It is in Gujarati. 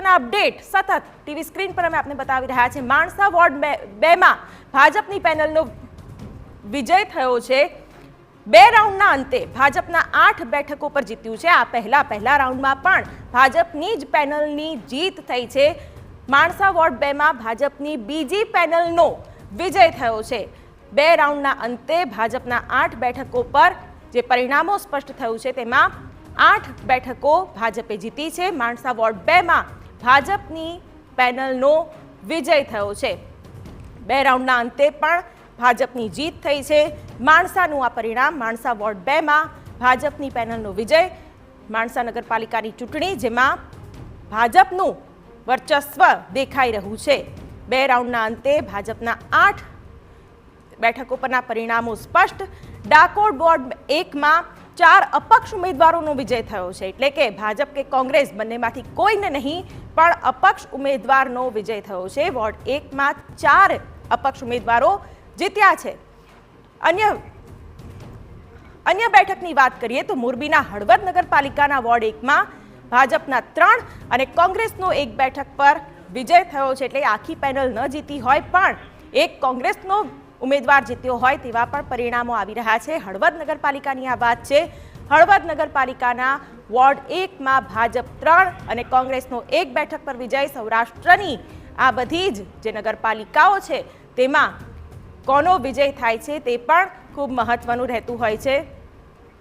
મહત્વના અપડેટ સતત ટીવી સ્ક્રીન પર અમે આપને બતાવી રહ્યા છીએ। માણસા વોર્ડ 2 માં ભાજપની પેનલનો વિજય થયો છે। 2 રાઉન્ડના અંતે ભાજપના 8 બેઠકો પર જીત્યું છે। આ પહેલા રાઉન્ડમાં પણ ભાજપની જ પેનલની જીત થઈ છે। માણસા વોર્ડ 2 માં ભાજપની બીજી પેનલનો વિજય થયો છે। 2 રાઉન્ડના અંતે ભાજપના 8 બેઠકો પર જે પરિણામો સ્પષ્ટ થયું છે તેમાં 8 બેઠકો ભાજપે જીતી છે। માણસા વોર્ડ 2 માં ભાજપની પેનલનો વિજય થયો છે। 2 રાઉન્ડના અંતે પણ ભાજપની જીત થઈ છે। માણસાનું આ પરિણામ, માણસા વોર્ડ 2 માં ભાજપની પેનલનો વિજય। માણસા નગરપાલિકાની ચૂંટણી જેમાં ભાજપનું વર્ચસ્વ દેખાઈ રહ્યું છે। 2 રાઉન્ડના અંતે ભાજપના 8 બેઠકો પરના પરિણામો સ્પષ્ટ। ડાકોર વોર્ડ 1 માં 4 અપક્ષ ઉમેદવારોનો વિજય થયો છે, એટલે કે ભાજપ કે કોંગ્રેસ બંનેમાંથી કોઈને નહીં પણ અપક્ષ ઉમેદવારનો વિજય થયો છે। વોર્ડ 1 માં 4 અપક્ષ ઉમેદવારો જીત્યા છે। અન્ય બેઠકની વાત કરીએ તો મોરબીના હળવદ નગરપાલિકાના વોર્ડ 1 માં ભાજપના 3 અને કોંગ્રેસનો 1 બેઠક પર વિજય થયો છે, એટલે આખી પેનલ ન જીતી હોય પણ એક કોંગ્રેસનો ઉમેદવાર જીત્યો હોય તેવા પણ પરિણામો આવી રહ્યા છે। હળવદ નગરપાલિકાની આ વાત છે। હળવદ નગરપાલિકાના વોર્ડ 1 માં ભાજપ 3 અને કોંગ્રેસનો 1 બેઠક પર વિજય। સૌરાષ્ટ્રની આ બધી જ જે નગરપાલિકાઓ છે તેમાં કોનો વિજય થાય છે તે પણ ખૂબ મહત્વનું રહેતું હોય છે।